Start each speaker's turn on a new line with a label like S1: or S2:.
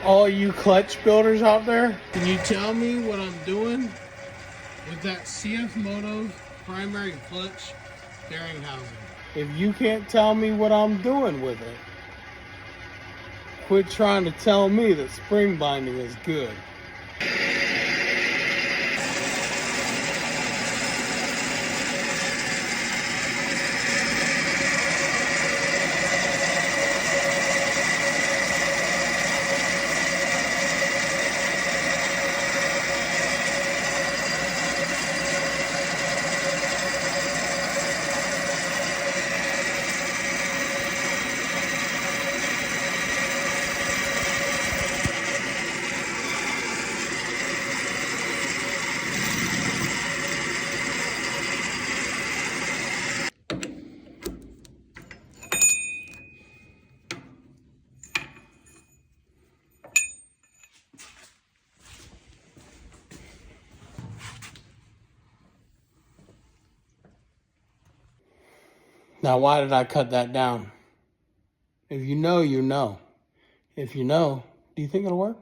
S1: All you clutch builders out there, can you tell me what I'm doing with that CF Moto's primary clutch bearing housing? If you can't tell me what I'm doing with it, quit trying to tell me that spring binding is good. Now, why did I cut that down? If you know, you know. If you know, do you think it'll work?